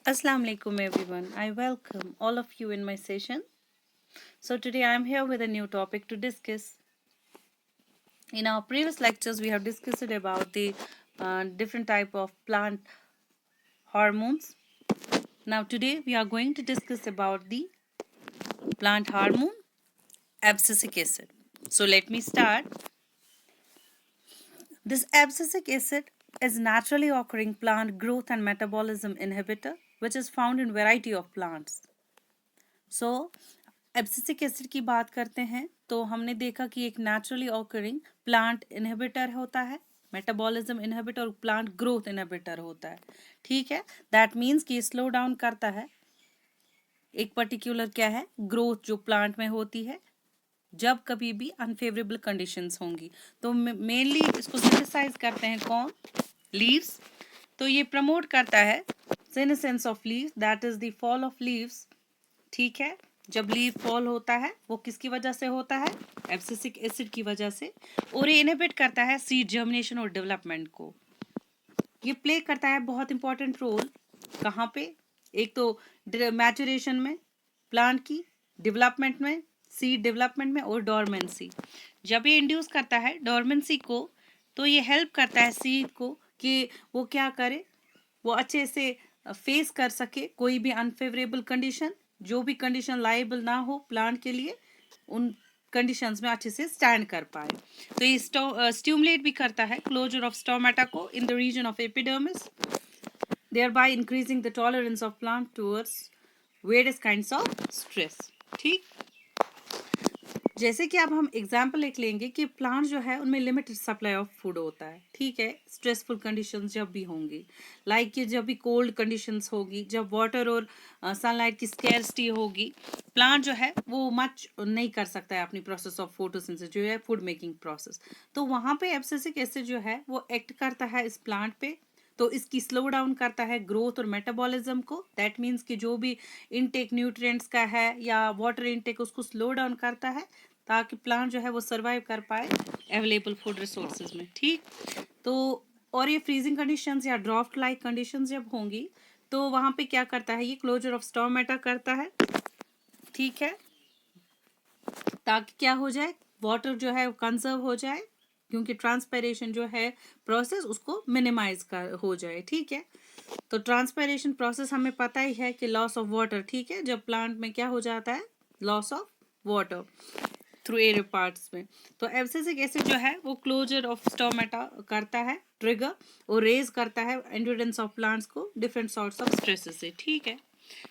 Assalamu alaikum everyone. I welcome all of you in my session. So today I am here with a new topic to discuss. In our previous lectures we have discussed about the different type of plant hormones. Now today we are going to discuss about the plant hormone abscisic acid. So let me start. This abscisic acid is naturally occurring plant growth and metabolism inhibitor which is found in variety of plants. So abscisic acid की बात करते हैं तो हमने देखा कि एक naturally occurring plant inhibitor होता है, मेटाबॉलिज्म इनहिबिटर और प्लांट ग्रोथ इनहिबिटर होता है. ठीक है, दैट मीन्स कि स्लो डाउन करता है एक पर्टिकुलर क्या है ग्रोथ जो प्लांट में होती है जब कभी भी अनफेवरेबल कंडीशंस होंगी. तो मेनली इसको सिंथेसाइज करते हैं कौन, लीव्स. तो ये प्रमोट करता है senescence of leaves, that is the fall of leaves. ठीक है, जब लीव फॉल होता है वो किसकी वजह से होता है, एब्सिसिक एसिड की वजह से. और ये इनहिबिट करता है सीड जर्मिनेशन और डेवलपमेंट को. ये प्ले करता है बहुत इंपॉर्टेंट रोल. कहाँ पे, एक तो मैचुरेशन में प्लांट की, डेवलपमेंट में, सीड डेवलपमेंट में और डोरमेंसी. जब ये इंड्यूस करता है डोरमेंसी को तो ये हेल्प करता है सीड को कि वो क्या करे, वो अच्छे से फेस कर सके कोई भी अनफेवरेबल कंडीशन, जो भी कंडीशन लायबल ना हो प्लांट के लिए, उन कंडीशंस में अच्छे से स्टैंड कर पाए. तो ये स्टिमुलेट भी करता है क्लोजर ऑफ स्टोमेटा को in the region of epidermis, thereby increasing the tolerance of plant towards various kinds of stress. ठीक, जैसे कि अब हम एग्जाम्पल एक लेंगे कि प्लांट जो है उनमें लिमिटेड सप्लाई ऑफ फूड होता है. ठीक है, स्ट्रेसफुल कंडीशंस जब भी होंगी, लाइक कि जब भी कोल्ड कंडीशंस होगी, जब वाटर और सनलाइट की स्कैर्सिटी होगी, प्लांट जो है वो मच नहीं कर सकता है अपनी प्रोसेस ऑफ फोटोसिंथेसिस जो है फूड मेकिंग प्रोसेस. तो वहाँ पे एब्सिसिक एसिड जो है वो एक्ट करता है इस प्लांट पे. तो इसकी स्लो डाउन करता है ग्रोथ और मेटाबॉलिज्म को. दैट मीन्स कि जो भी इनटेक न्यूट्रिएंट्स का है या वाटर इनटेक उसको स्लो डाउन करता है ताकि प्लांट जो है वो सरवाइव कर पाए अवेलेबल फूड रिसोर्सेज में. ठीक, तो और ये फ्रीजिंग कंडीशंस या ड्राफ्ट लाइक कंडीशंस जब होंगी तो वहाँ पे क्या करता है, ये क्लोजर ऑफ स्टोमेटा करता है. ठीक है, ताकि क्या हो जाए, वाटर जो है कंजर्व हो जाए, क्योंकि ट्रांसपायरेशन जो है प्रोसेस उसको मिनिमाइज कर हो जाए. ठीक है, तो ट्रांसपायरेशन प्रोसेस हमें पता ही है कि लॉस ऑफ वाटर. ठीक है, जब प्लांट में क्या हो जाता है, loss of water through air parts में. तो एब्सिसिक एसिड जो है वो क्लोजर ऑफ स्टोमेटा करता है ट्रिगर और रेज करता है एंड्योरेंस ऑफ प्लांट्स को डिफरेंट सॉर्ट्स ऑफ स्ट्रेसेस से. ठीक है,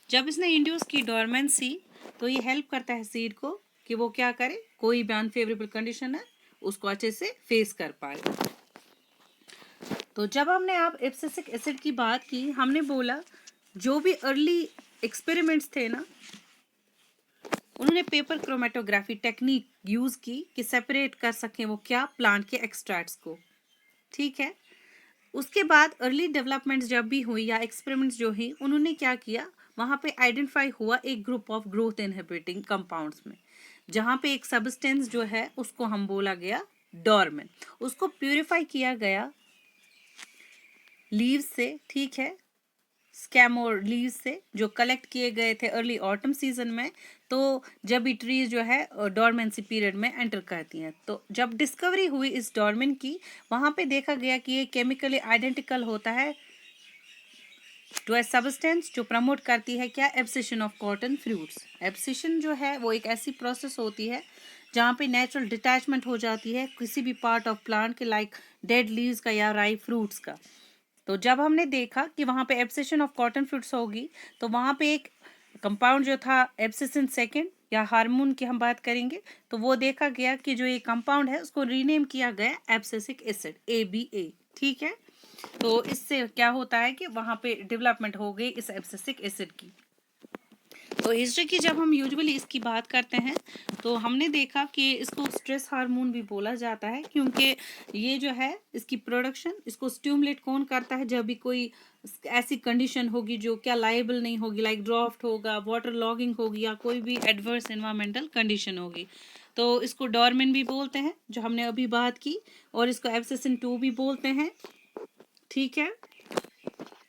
जब इसने इंड्यूस की डोरमेंसी तो ये हेल्प करता है सीड को कि वो क्या करे, कोई भी अनफेवरेबल कंडीशन है उसको अच्छे से फेस कर पाए. तो जब हमने आप एब्सिसिक एसिड की बात की, हमने बोला जो भी अर्ली एक्सपेरिमेंट्स थे ना, उन्होंने पेपर क्रोमेटोग्राफी टेक्निक यूज की कि सेपरेट कर सकें वो क्या, प्लांट के एक्सट्रैक्ट्स को. ठीक है, उसके बाद अर्ली डेवलपमेंट जब भी हुई या एक्सपेरिमेंट्स जो हुई, उन्होंने क्या किया, वहाँ पे आइडेंटिफाई हुआ एक group of growth inhibiting compounds में, जहाँ पे एक सब्सटेंस जो है उसको हम बोला गया डोरमेन. उसको प्यूरिफाई किया गया लीव्स से. ठीक है, स्कैमोर लीव्स से जो कलेक्ट किए गए थे अर्ली ऑटम सीजन में. तो जब भी ट्रीज जो है डॉर्मेंसी पीरियड में एंटर करती हैं, तो जब डिस्कवरी हुई इस डॉर्मेन की, वहाँ पे देखा गया कि ये केमिकली आइडेंटिकल होता है टू ए सब्सटेंस जो प्रमोट करती है क्या, abscission of cotton fruits. Abscission जो है वो एक ऐसी प्रोसेस होती है जहाँ पे नेचुरल डिटैचमेंट हो जाती है किसी भी पार्ट ऑफ प्लांट के, लाइक डेड लीव्स का या राइप फ्रूट्स का. तो जब हमने देखा कि वहाँ पे एब्सेशन ऑफ कॉटन फ्रूट्स होगी, तो वहाँ पे एक कंपाउंड जो था एब्सिसिन सेकेंड या हार्मोन की हम बात करेंगे, तो वो देखा गया कि जो ये कंपाउंड है उसको रीनेम किया गया एब्सिसिक एसिड ABA. ठीक है, तो इससे क्या होता है कि वहाँ पे डेवलपमेंट हो गई इस एब्सिसिक एसिड की. तो हिस्ट्री की जब हम यूजुअली इसकी बात करते हैं तो हमने देखा कि इसको स्ट्रेस हार्मोन भी बोला जाता है, क्योंकि ये जो है इसकी प्रोडक्शन इसको स्टिमुलेट कौन करता है, जब भी कोई ऐसी कंडीशन होगी जो क्या लायबल नहीं होगी, लाइक ड्राफ्ट होगा, वाटर लॉगिंग होगी या कोई भी एडवर्स एनवायरमेंटल कंडीशन होगी, तो इसको डॉर्मेन भी बोलते हैं जो हमने अभी बात की, और इसको एब्सिसिन 2 भी बोलते हैं. ठीक है,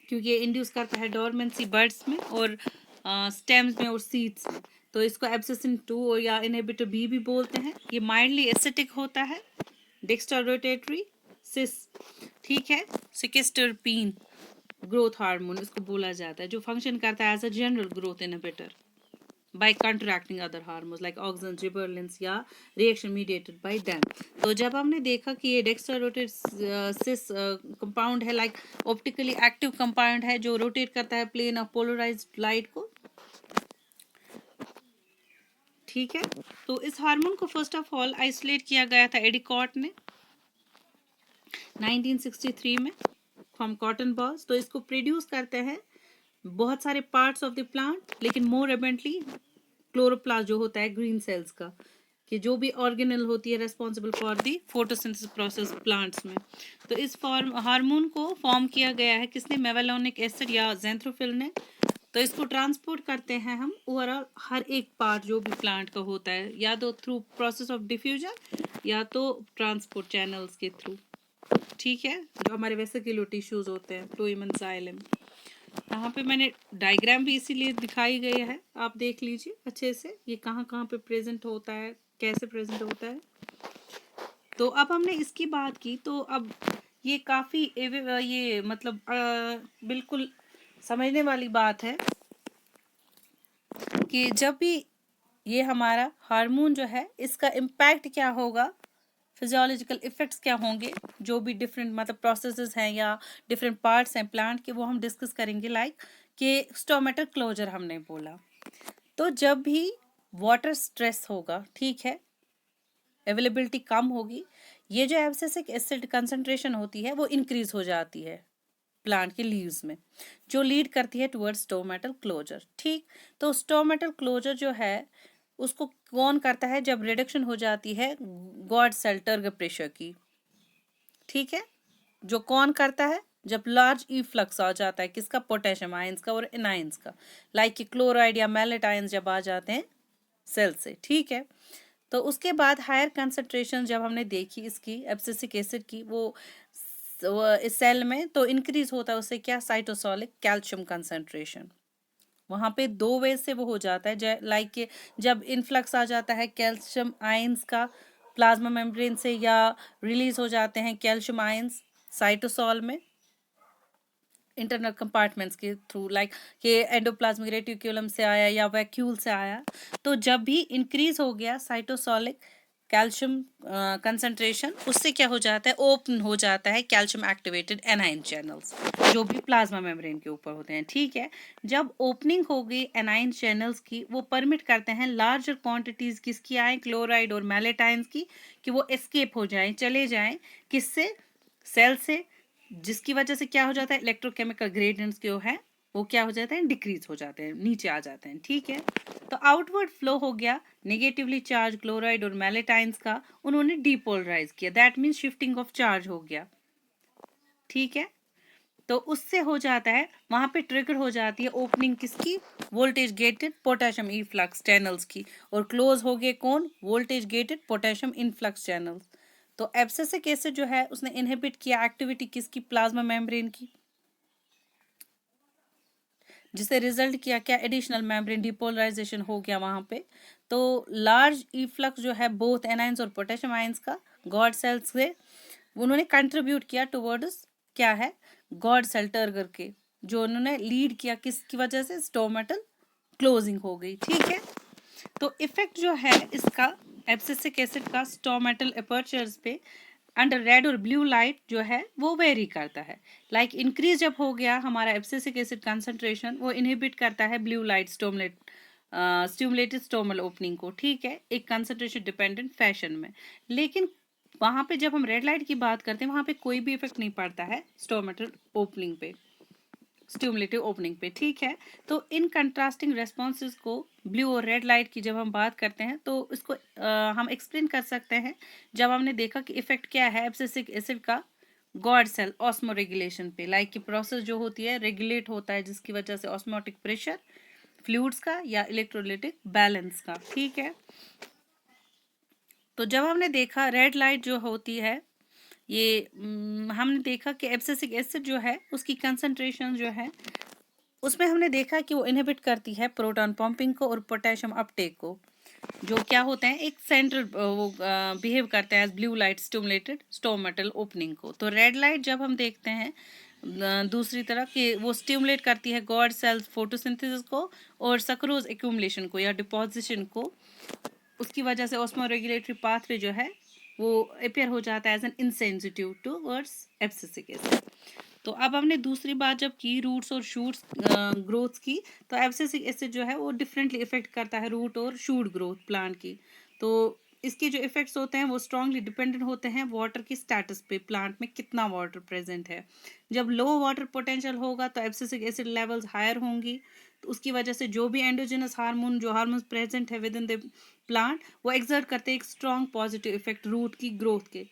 क्योंकि ये इंड्यूस करता है डोरमेंसी बर्ड्स में और स्टेम्स में और सीड्स में। तो इसको एब्सिसिन 2 और या इनहिबिटर बी भी बोलते हैं। ये माइल्डली एसिटिक होता है। डेक्स्ट्रोरोटेटरी सिस, ठीक है। सिकिस्टरपीन ग्रोथ हार्मोन इसको बोला जाता है, जो फंक्शन करता है as a general growth inhibitor by contracting other hormones like auxin, gibberellins या reaction mediated by them। तो जब हमने देखा कि ये डेक्स्ट्रोरोटेट सिस कंपाउंड है, लाइक ऑप्टिकली एक्टिव कंपाउंड है जो रोटेट करता है प्लेन ऑफ पोलराइज्ड लाइट को, ठीक है। तो इस हार्मोन को फर्स्ट ऑफ ऑल आइसोलेट किया गया था एडिकॉट ने 1963 में फ्रॉम कॉटन बॉल्स। तो इसको प्रोड्यूस करते हैं बहुत सारे पार्ट्स ऑफ द प्लांट, लेकिन मोर एबेंटली क्लोरोप्लास्ट जो होता है ग्रीन सेल्स का, कि जो भी ऑर्गेनल होती है responsible for the photosynthesis process plants में। तो इस फॉर्म हार्मोन को फॉर्म किया गया है किसने, मेवालोनिक एसिड या ज़ैंथ्रोफिल ने। तो इसको ट्रांसपोर्ट करते हैं हम ओवरऑल हर एक पार्ट जो भी प्लांट का होता है, या तो थ्रू प्रोसेस ऑफ डिफ्यूजन या तो ट्रांसपोर्ट चैनल्स के थ्रू, ठीक है, जो हमारे वेसिकुलर टिश्यूज होते हैं फ्लोएम एंड जाइलम। यहाँ पे मैंने डायग्राम भी इसीलिए दिखाई गई है, आप देख लीजिए अच्छे से ये कहाँ कहाँ पे प्रेजेंट होता है, कैसे प्रेजेंट होता है। तो अब हमने इसकी बात की, तो अब ये काफ़ी ये मतलब बिल्कुल समझने वाली बात है कि जब भी ये हमारा हार्मोन जो है इसका इम्पैक्ट क्या होगा, फिजियोलॉजिकल इफेक्ट्स क्या होंगे, जो भी डिफरेंट मतलब प्रोसेसेस हैं या डिफरेंट पार्ट्स हैं प्लांट के, वो हम डिस्कस करेंगे। लाइक कि स्टोमेटल क्लोजर हमने बोला, तो जब भी वाटर स्ट्रेस होगा, ठीक है, अवेलेबिलिटी कम होगी, ये जो एब्सिसिक एसिड कंसंट्रेशन होती है वो इंक्रीज हो जाती है प्लांट के लीव्स में, जो लीड करती है टुवर्ड्स स्टोमेटल क्लोजर, ठीक। तो स्टोमेटल क्लोजर जो है उसको कौन करता है, जब रिडक्शन हो जाती है गॉड सेल टर्गर प्रेशर की, ठीक है, जो कौन करता है, जब लार्ज इफ्लक्स आ जाता है किसका, पोटेशियम आयंस का और एनायंस का, लाइक कि क्लोराइड या मैलेट आयंस जब आ जाते हैं सेल से, ठीक है। तो उसके बाद हायर कंसंट्रेशन जब हमने देखी इसकी एब्सिसिक एसिड की, वो इस सेल में तो इंक्रीज होता है, उससे क्या, साइटोसोलिक कैल्शियम कंसंट्रेशन, वहाँ पे दो वे से वो हो जाता है, लाइक कि जब इन्फ्लक्स आ जाता है कैल्शियम आयंस का प्लाज्मा मेम्ब्रेन से, या रिलीज हो जाते हैं कैल्शियम आयंस साइटोसॉल में इंटरनल कंपार्टमेंट्स के थ्रू, लाइक कि एंडोप्लाज्मिक रेटिकुलम से आया या वैक्यूल से आया। तो जब भी इंक्रीज हो गया साइटोसोलिक कैल्शियम कंसंट्रेशन, उससे क्या हो जाता है, ओपन हो जाता है कैल्शियम एक्टिवेटेड एनाइन चैनल्स जो भी प्लाज्मा मेम्ब्रेन के ऊपर होते हैं, ठीक है। जब ओपनिंग हो गई एनाइन चैनल्स की, वो परमिट करते हैं लार्जर क्वांटिटीज किसकी आए, क्लोराइड और मैलेटाइन्स की, कि वो एस्केप हो जाएं, चले जाएं किससे, सेल से, जिसकी वजह से क्या हो जाता है, इलेक्ट्रोकेमिकल ग्रेडियंट्स जो है वो क्या हो जाते हैं, डिक्रीज हो जाते हैं, नीचे आ जाते हैं, ठीक है। तो आउटवर्ड फ्लो हो गया नेगेटिवली चार्ज क्लोराइड और मैलेटाइन्स का, उन्होंने डीपोलराइज किया, that means shifting of charge हो गया, ठीक है। तो उससे हो जाता है, वहां पे ट्रिगर हो जाती है ओपनिंग किसकी, voltage gated potassium efflux channels की, और क्लोज हो गए कौन, voltage gated potassium influx channels. तो एब्सिसिक एसिड जो है उसने इनहिबिट किया एक्टिविटी किसकी, प्लाज्मा मेम्ब्रेन की, जिससे रिजल्ट किया क्या, एडिशनल मेम्ब्रेन डिपोलराइजेशन हो गया वहां पे। तो लार्ज इफ्लक्स जो है बोथ एनाइंस और पोटेशियम आयंस का गॉड सेल्स से, उन्होंने कंट्रीब्यूट किया टुवर्ड्स क्या है, गॉड सेल टर्गर के, जो उन्होंने लीड किया किसकी वजह से, स्टोमेटल क्लोजिंग हो गई, ठीक है। तो इफेक्ट जो है इसका एब्सिसिक एसिड का स्टोमेटल अपर्चर्स पे अंडर रेड और ब्लू लाइट जो है वो वेरी करता है, लाइक इंक्रीज जब हो गया हमारा एब्सिसिक एसिड कंसंट्रेशन, वो इनहिबिट करता है blue light stimulated stromal opening को, ठीक है, एक कंसंट्रेशन डिपेंडेंट फैशन में। लेकिन वहां पे जब हम रेड लाइट की बात करते हैं, वहां पे कोई भी इफेक्ट नहीं पड़ता है स्टोमेटल ओपनिंग पे, स्टिमुलेटिव ओपनिंग पे, ठीक है। तो इन कंट्रास्टिंग रेस्पॉन्सेज को ब्लू और रेड लाइट की जब हम बात करते हैं, तो इसको हम एक्सप्लेन कर सकते हैं जब हमने देखा कि इफेक्ट क्या है एब्सिसिक एसिड का गॉड सेल ऑस्मो रेगुलेशन पे, लाइक की प्रोसेस जो होती है रेगुलेट होता है, जिसकी वजह से ऑस्मोटिक प्रेशर फ्लूइड्स का या इलेक्ट्रोलाइटिक बैलेंस का, ठीक है। तो जब हमने देखा रेड लाइट जो होती है ये हमने देखा कि एब्सिसिक एसिड जो है उसकी कंसंट्रेशन जो है उसमें हमने देखा कि वो इनहिबिट करती है प्रोटॉन पंपिंग को और पोटेशियम अपटेक को, जो क्या होते हैं एक सेंट्रल वो बिहेव करते हैं as blue light stimulated stomatal opening को। तो रेड लाइट जब हम देखते हैं दूसरी तरफ कि वो स्टिमुलेट करती है गॉड सेल्स फोटोसिंथेसिस को और सक्रोज एक्यूमुलेशन को या डिपोजिशन को, उसकी वजह से ऑस्मो रेगुलेटरी पाथवे जो है वो अपेयर हो जाता है as an insensitive towards abscisic acid. तो अब हमने दूसरी बात जब की रूट्स और शूट्स ग्रोथ की, तो एब्सिसिक एसिड जो है वो डिफरेंटली इफेक्ट करता है रूट और शूट ग्रोथ प्लांट की। तो इसके जो इफेक्ट्स होते हैं वो स्ट्रांगली डिपेंडेंट होते हैं वाटर की स्टेटस पे, प्लांट में कितना वाटर प्रेजेंट है। जब लो वाटर पोटेंशियल होगा तो एब्सिसिक एसिड लेवल्स हायर होंगी, तो उसकी वजह से जो भी एंडोजेनस हार्मोन जो हार्मोन्स प्रेजेंट है विद इन द प्लांट वो एक्सर्ट करते हैं एक स्ट्रॉन्ग पॉजिटिव इफेक्ट रूट की ग्रोथ के।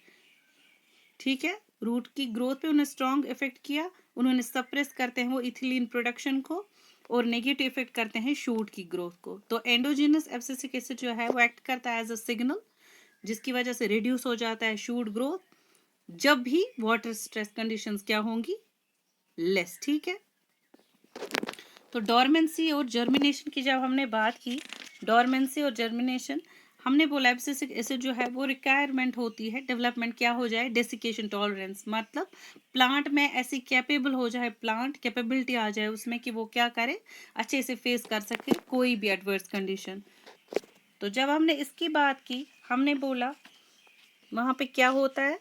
ठीक है, रूट की ग्रोथ पे उन्होंने स्ट्रॉन्ग इफेक्ट किया, उन्होंने सप्रेस करते हैं वो इथिलीन प्रोडक्शन को और नेगेटिव इफेक्ट करते हैं शूट की ग्रोथ को। तो एंडोजिनस एब्सिसिक एसिड जो है वो एक्ट करता है एज अ सिग्नल, जिसकी वजह से रिड्यूस हो जाता है शूट ग्रोथ जब भी वाटर स्ट्रेस कंडीशंस क्या होंगी, लेस। ठीक है, तो डोरमेंसी और जर्मिनेशन की जब हमने बात की, डोरमेंसी और जर्मिनेशन हमने बोला एब्सिसिक एसिड जो है वो रिक्वायरमेंट होती है डेवलपमेंट क्या हो जाए, डेसिकेशन टॉलरेंस, मतलब प्लांट में ऐसी कैपेबल हो जाए, प्लांट कैपेबिलिटी आ जाए उसमें कि वो क्या करे, अच्छे से फेस कर सके कोई भी एडवर्स कंडीशन। तो जब हमने इसकी बात की, हमने बोला वहाँ पे क्या होता है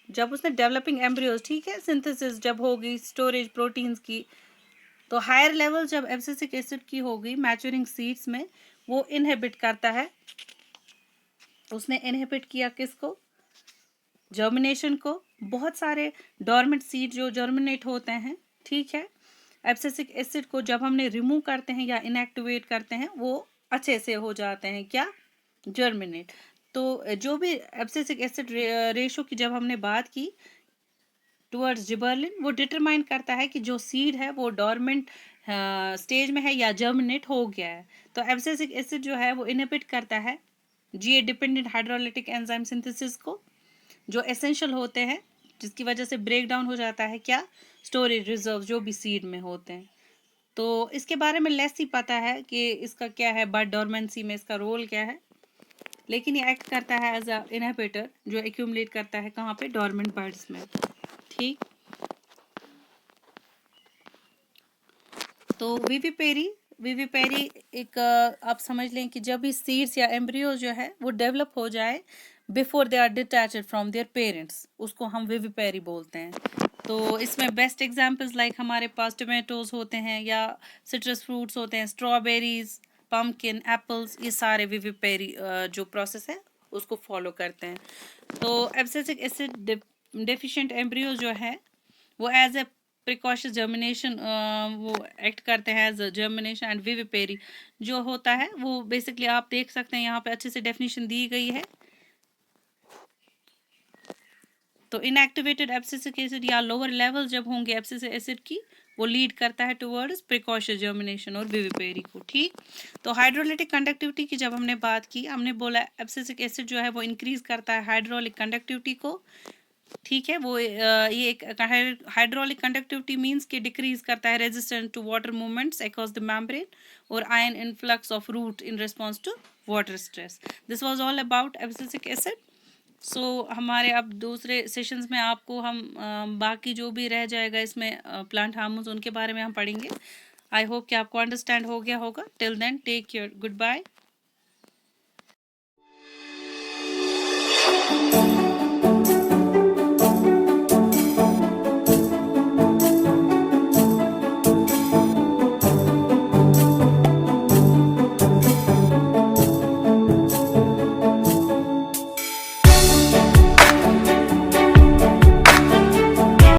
जब उसने डेवलपिंग एम्ब्रियोज, ठीक है, सिंथेसिस जब होगी स्टोरेज प्रोटीन्स की, तो हायर लेवल जब एब्सिसिक एसिड की होगी मैच्योरिंग सीड्स में, वो इनहिबिट करता है, उसने इनहिबिट किया किसको, जर्मिनेशन को। बहुत सारे डोरमेंट सीड जो जर्मिनेट होते हैं, ठीक है, एब्सिसिक एसिड को जब हमने रिमूव करते हैं या इनएक्टिवेट करते हैं वो अच्छे से हो जाते हैं क्या, जर्मिनेट। तो जो भी एब्सिसिक एसिड रेशो की जब हमने बात की टुवर्ड्स जिबर्लिन, वो डिटरमाइन करता है कि जो सीड है वो डोरमेंट स्टेज में है या जर्मिनेट हो गया है। तो एब्सिसिक एसिड जो है वो इनहिबिट करता है जीए डिपेंडेंट हाइड्रोलिटिक एंजाइम सिंथेसिस को, जो एसेंशियल होते हैं, जिसकी वजह से ब्रेक डाउन हो जाता है क्या, स्टोरेज रिजर्व जो भी सीड में होते हैं। तो इसके बारे में लेस ही पता है कि इसका क्या है, बर्ड डोरमेंसी में इसका रोल क्या है, लेकिन ये एक्ट करता है एज अ इनहिबिटर जो एक्यूमुलेट करता है कहाँ पे, डोरमेंट बर्ड्स में। ठीक, तो विविपेरी एक आप समझ लें कि जब भी सीड्स या एम्ब्रियो जो है वो डेवलप हो जाए before they are detached from their parents, उसको हम विविपेरी बोलते हैं। तो इसमें बेस्ट एग्जांपल्स लाइक हमारे पास टोमेटोज होते हैं या सिट्रस फ्रूट्स होते हैं, स्ट्रॉबेरीज, पम्पकिन, एप्पल्स, ये सारे विविपेरी जो प्रोसेस है उसको फॉलो करते हैं। तो एब्सिसिक एसिड डेफिशिएंट एम्ब्रियो जो है वो एज ए प्रिकॉशन जर्मिनेशन वो एक्ट करते हैं एज जर्मिनेशन एंड विविपेरी जो होता है वो बेसिकली आप देख सकते हैं यहाँ पे अच्छे से डेफिनेशन दी गई है। तो इनएक्टिवेटेड एब्सिसिक एसिड या लोअर लेवल जब होंगे एब्सिसिक एसिड की, वो लीड करता है टुवर्ड्स प्रिकॉशन जर्मिनेशन और विविपेरी को। ठीक, तो हाइड्रोलिटिक कंडक्टिविटी की जब हमने बात की, हमने बोला एब्सिसिक एसिड जो है वो इंक्रीज करता है हाइड्रोलिक कंडक्टिविटी को। ठीक है, वो ये एक हाइड्रोलिक कंडक्टिविटी मींस कि डिक्रीज करता है resistance to water movements across the membrane और ion influx of root in response to water stress. This was all about abscisic acid. So हमारे अब दूसरे सेशंस में आपको हम बाकी जो भी रह जाएगा इसमें प्लांट हार्मोन्स उनके बारे में हम पढ़ेंगे। आई होप कि आपको अंडरस्टैंड हो गया होगा। Till then take care, good bye.